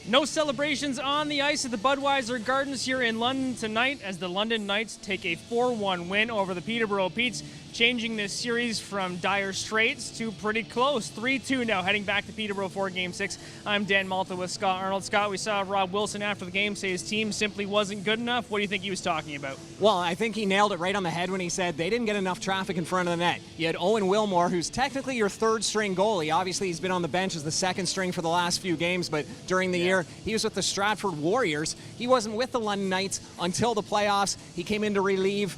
No celebrations on the ice at the Budweiser Gardens here in London tonight as the London Knights take a 4-1 win over the Peterborough Petes, changing this series from dire straits to pretty close. 3-2 now, heading back to Peterborough for Game 6. I'm Dan Malta with Scott Arnold. Scott, we saw Rob Wilson after the game say his team simply wasn't good enough. What do you think he was talking about? Well, I think he nailed it right on the head when he said they didn't get enough traffic in front of the net. You had Owen Wilmore, who's technically your third-string goalie. Obviously, he's been on the bench as the second string for the last few games, but during the year, he was with the Stratford Warriors. He wasn't with the London Knights until the playoffs. He came in to relieve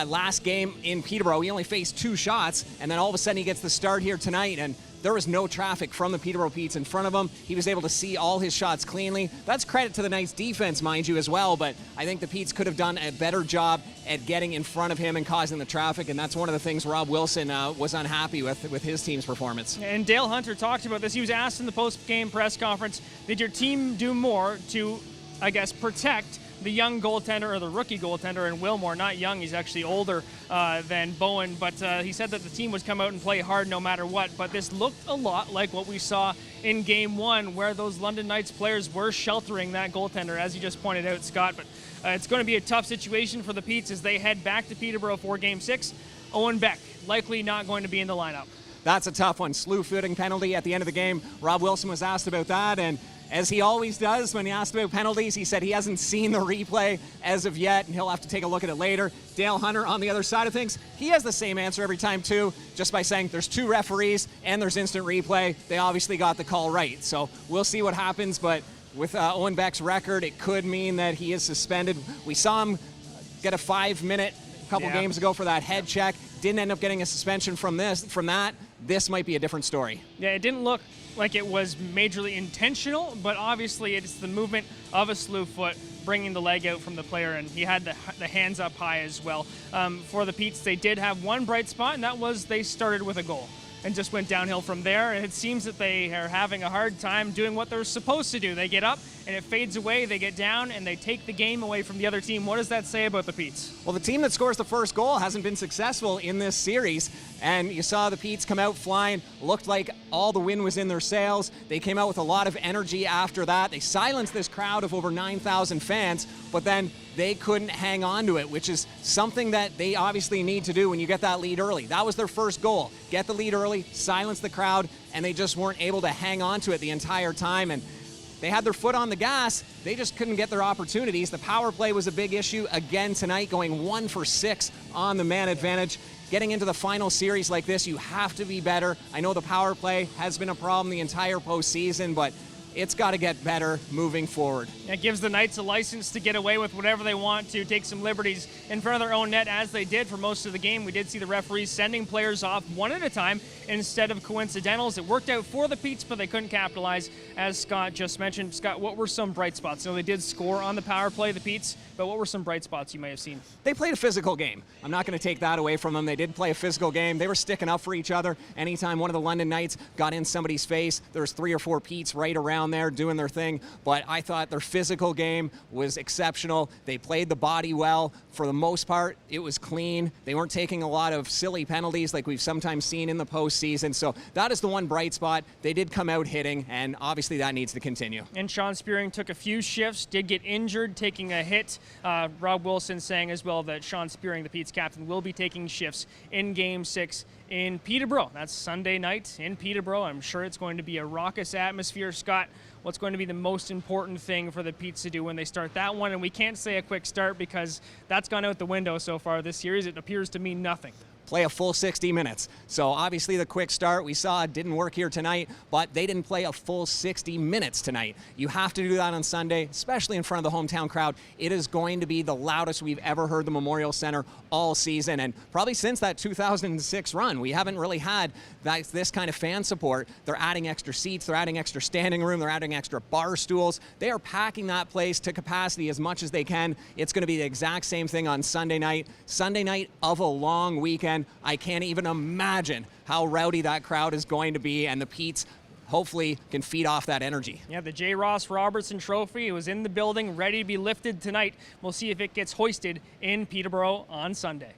last game in Peterborough. He only faced 2 shots, and then all of a sudden he gets the start here tonight, and there was no traffic from the Peterborough Petes in front of him. He was able to see all his shots cleanly. That's credit to the Knights defense, mind you, as well, but I think the Petes could have done a better job at getting in front of him and causing the traffic, and that's one of the things Rob Wilson was unhappy with his team's performance. And Dale Hunter talked about this. He was asked in the post-game press conference, did your team do more to, I guess, protect the young goaltender, or the rookie goaltender, and Wilmore, not young, he's actually older than Bowen, but he said that the team would come out and play hard no matter what, but this looked a lot like what we saw in Game 1, where those London Knights players were sheltering that goaltender, as you just pointed out, Scott, but it's going to be a tough situation for the Petes as they head back to Peterborough for Game 6. Owen Beck, likely not going to be in the lineup. That's a tough one. Slew-footing penalty at the end of the game. Rob Wilson was asked about that, and as he always does when he asked about penalties, he said he hasn't seen the replay as of yet, and he'll have to take a look at it later. Dale Hunter, on the other side of things, he has the same answer every time, too, just by saying there's 2 referees and there's instant replay. They obviously got the call right. So we'll see what happens, but with Owen Beck's record, it could mean that he is suspended. We saw him get a 5-minute a couple games ago for that head check. Didn't end up getting a suspension from that. This might be a different story. Yeah, it didn't look like it was majorly intentional, but obviously it's the movement of a slew foot bringing the leg out from the player, and he had the hands up high as well. For the Petes, they did have one bright spot, and that was they started with a goal and just went downhill from there. And it seems that they are having a hard time doing what they're supposed to do. They get up and it fades away, they get down, and they take the game away from the other team. What does that say about the Petes? Well, the team that scores the first goal hasn't been successful in this series, and you saw the Petes come out flying, looked like all the wind was in their sails. They came out with a lot of energy after that. They silenced this crowd of over 9,000 fans, but then they couldn't hang on to it, which is something that they obviously need to do when you get that lead early. That was their first goal. Get the lead early, silence the crowd, and they just weren't able to hang on to it the entire time. And they had their foot on the gas. They just couldn't get their opportunities. The power play was a big issue again tonight, going 1 for 6 on the man advantage. Getting into the final series like this, you have to be better. I know the power play has been a problem the entire postseason, but it's got to get better moving forward. It gives the Knights a license to get away with whatever they want to, take some liberties in front of their own net, as they did for most of the game. We did see the referees sending players off one at a time instead of coincidentals. It worked out for the Petes, but they couldn't capitalize, as Scott just mentioned. Scott, what were some bright spots? You know, they did score on the power play, the Petes, but what were some bright spots you may have seen? They played a physical game. I'm not going to take that away from them. They did play a physical game. They were sticking up for each other. Anytime one of the London Knights got in somebody's face, there was 3 or 4 Petes right around there doing their thing, but I thought their physical game was exceptional. They played the body well. For the most part, it was clean. They weren't taking a lot of silly penalties like we've sometimes seen in the postseason, so that is the one bright spot. They did come out hitting, and obviously that needs to continue. And Sean Spearing took a few shifts, did get injured, taking a hit. Rob Wilson saying as well that Sean Spearing, the Petes captain, will be taking shifts in Game 6 in Peterborough. That's Sunday night in Peterborough. I'm sure it's going to be a raucous atmosphere. Scott, what's going to be the most important thing for the Petes to do when they start that one? And we can't say a quick start because that's gone out the window so far this series. It appears to mean nothing. Play a full 60 minutes. So obviously the quick start we saw didn't work here tonight, but they didn't play a full 60 minutes tonight. You have to do that on Sunday, especially in front of the hometown crowd. It is going to be the loudest we've ever heard the Memorial Center all season, and probably since that 2006 run. We haven't really had this kind of fan support. They're adding extra seats, they're adding extra standing room, they're adding extra bar stools. They are packing that place to capacity as much as they can. It's going to be the exact same thing on Sunday night. Sunday night of a long weekend. I can't even imagine how rowdy that crowd is going to be, and the Petes hopefully can feed off that energy. Yeah, the J. Ross Robertson Trophy was in the building, ready to be lifted tonight. We'll see if it gets hoisted in Peterborough on Sunday.